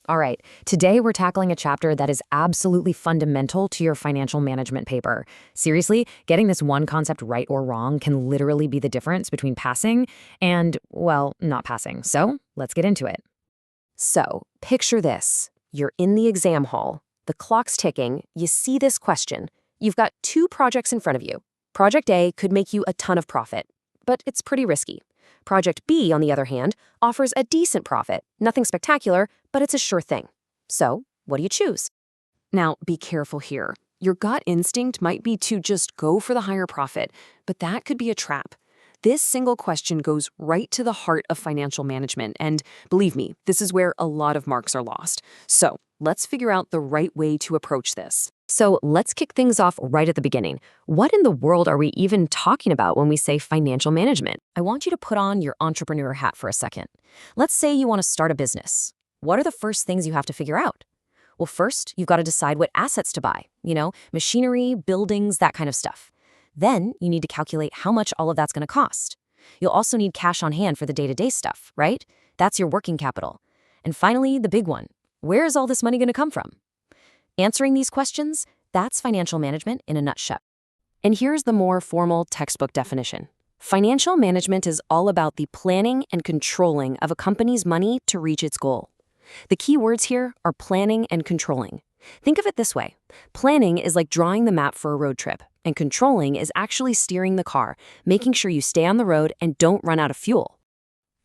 All right, today we're tackling a chapter that is absolutely fundamental to your financial management paper. Seriously, getting this one concept right or wrong can literally be the difference between passing and, well, not passing. So let's get into it. So, picture this. You're in the exam hall. The clock's ticking. You see this question. You've got two projects in front of you. Project A could make you a ton of profit, but it's pretty risky. Project B, on the other hand, offers a decent profit. Nothing spectacular, but it's a sure thing. So, what do you choose? Now, be careful here. Your gut instinct might be to just go for the higher profit, but that could be a trap. This single question goes right to the heart of financial management, and believe me, this is where a lot of marks are lost. So, let's figure out the right way to approach this. So, let's kick things off right at the beginning. What in the world are we even talking about when we say financial management? I want you to put on your entrepreneur hat for a second. Let's say you want to start a business. What are the first things you have to figure out? Well, first, you've got to decide what assets to buy. Machinery, buildings, that kind of stuff. Then you need to calculate how much all of that's going to cost. You'll also need cash on hand for the day-to-day stuff, right? That's your working capital. And finally, the big one. Where is all this money going to come from? Answering these questions, that's financial management in a nutshell. And here's the more formal textbook definition. Financial management is all about the planning and controlling of a company's money to reach its goal. The key words here are planning and controlling. Think of it this way. Planning is like drawing the map for a road trip, and controlling is actually steering the car, making sure you stay on the road and don't run out of fuel.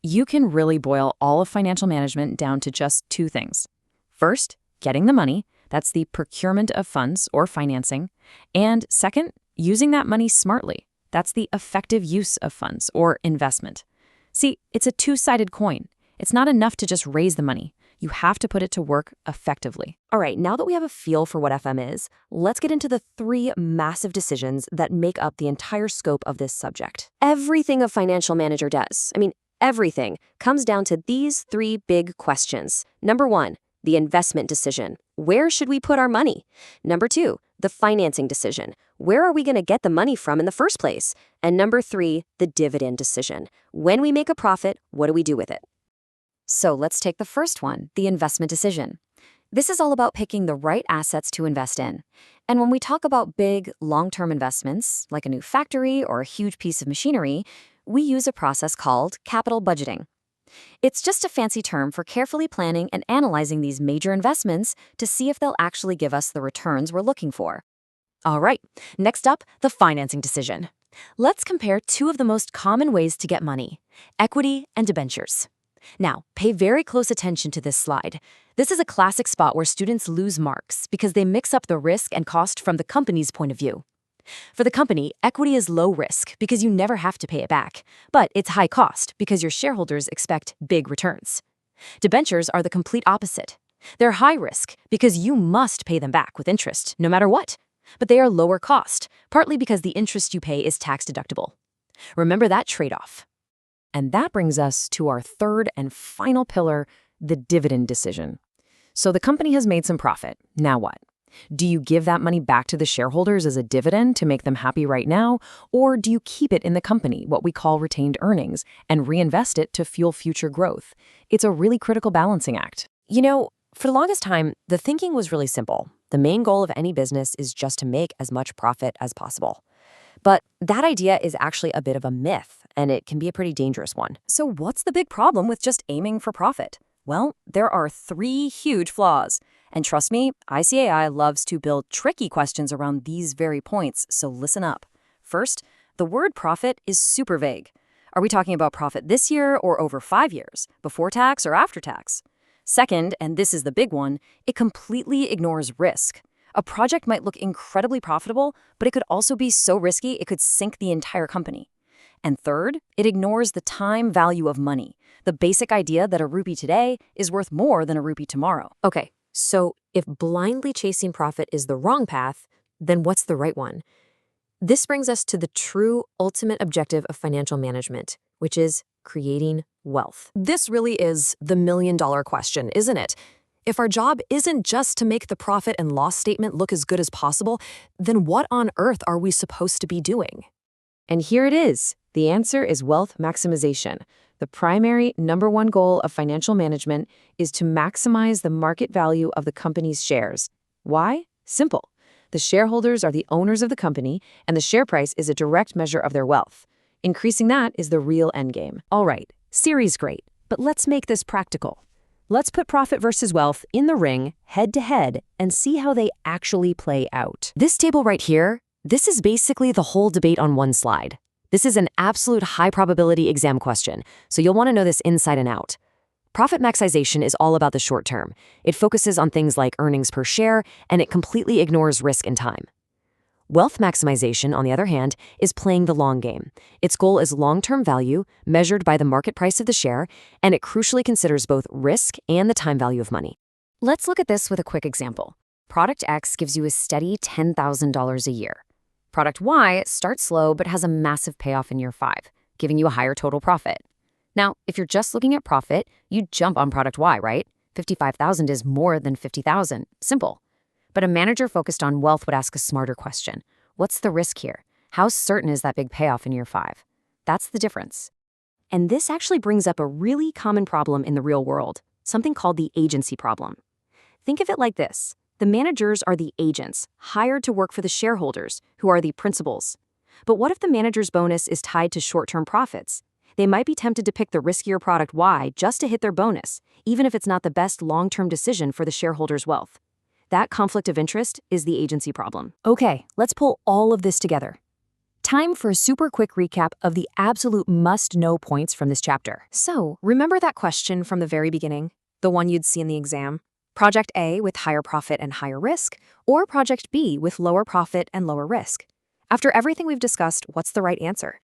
You can really boil all of financial management down to just two things. First, getting the money. That's the procurement of funds or financing. And second, using that money smartly. That's the effective use of funds or investment. See, it's a two-sided coin. It's not enough to just raise the money. You have to put it to work effectively. All right, now that we have a feel for what FM is, let's get into the three massive decisions that make up the entire scope of this subject. Everything a financial manager does, everything, comes down to these three big questions. Number one, the investment decision. Where should we put our money? Number two, the financing decision. Where are we going to get the money from in the first place? And number three, the dividend decision. When we make a profit, what do we do with it? So let's take the first one, the investment decision. This is all about picking the right assets to invest in. And when we talk about big, long-term investments, like a new factory or a huge piece of machinery, we use a process called capital budgeting. It's just a fancy term for carefully planning and analyzing these major investments to see if they'll actually give us the returns we're looking for. All right, next up, the financing decision. Let's compare two of the most common ways to get money, equity and debentures. Now, pay very close attention to this slide. This is a classic spot where students lose marks because they mix up the risk and cost from the company's point of view. For the company, equity is low risk because you never have to pay it back, but it's high cost because your shareholders expect big returns. Debentures are the complete opposite. They're high risk because you must pay them back with interest, no matter what. But they are lower cost, partly because the interest you pay is tax deductible. Remember that trade-off. And that brings us to our third and final pillar, the dividend decision. So the company has made some profit. Now what? Do you give that money back to the shareholders as a dividend to make them happy right now? Or do you keep it in the company, what we call retained earnings, and reinvest it to fuel future growth? It's a really critical balancing act. For the longest time, the thinking was really simple. The main goal of any business is just to make as much profit as possible. But that idea is actually a bit of a myth, and it can be a pretty dangerous one. So what's the big problem with just aiming for profit? Well, there are three huge flaws. And trust me, ICAI loves to build tricky questions around these very points, so listen up. First, the word profit is super vague. Are we talking about profit this year or over 5 years, before tax or after tax? Second, and this is the big one, it completely ignores risk. A project might look incredibly profitable, but it could also be so risky it could sink the entire company. And third, it ignores the time value of money, the basic idea that a rupee today is worth more than a rupee tomorrow. Okay, so if blindly chasing profit is the wrong path, then what's the right one? This brings us to the true ultimate objective of financial management, which is creating wealth. This really is the million-dollar question, isn't it? If our job isn't just to make the profit and loss statement look as good as possible, then what on earth are we supposed to be doing? And here it is. The answer is wealth maximization. The primary number one goal of financial management is to maximize the market value of the company's shares. Why? Simple. The shareholders are the owners of the company, and the share price is a direct measure of their wealth. Increasing that is the real endgame. All right, series great, but let's make this practical. Let's put profit versus wealth in the ring, head to head, and see how they actually play out. This table right here, this is basically the whole debate on one slide. This is an absolute high probability exam question, so you'll want to know this inside and out. Profit maximization is all about the short term. It focuses on things like earnings per share, and it completely ignores risk and time. Wealth maximization, on the other hand, is playing the long game. Its goal is long-term value, measured by the market price of the share, and it crucially considers both risk and the time value of money. Let's look at this with a quick example. Product X gives you a steady $10,000 a year. Product Y starts slow but has a massive payoff in year 5, giving you a higher total profit. Now, if you're just looking at profit, you'd jump on product Y, right? 55,000 is more than 50,000. Simple. But a manager focused on wealth would ask a smarter question. What's the risk here? How certain is that big payoff in year 5? That's the difference. And this actually brings up a really common problem in the real world, something called the agency problem. Think of it like this. The managers are the agents, hired to work for the shareholders, who are the principals. But what if the manager's bonus is tied to short-term profits? They might be tempted to pick the riskier product Y just to hit their bonus, even if it's not the best long-term decision for the shareholders' wealth. That conflict of interest is the agency problem. Okay, let's pull all of this together. Time for a super quick recap of the absolute must-know points from this chapter. So, remember that question from the very beginning? The one you'd see in the exam? Project A with higher profit and higher risk, or Project B with lower profit and lower risk? After everything we've discussed, what's the right answer?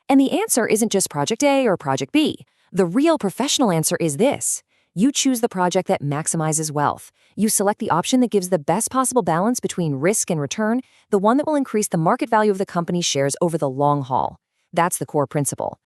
And the answer isn't just Project A or Project B. The real professional answer is this. You choose the project that maximizes wealth. You select the option that gives the best possible balance between risk and return, the one that will increase the market value of the company's shares over the long haul. That's the core principle.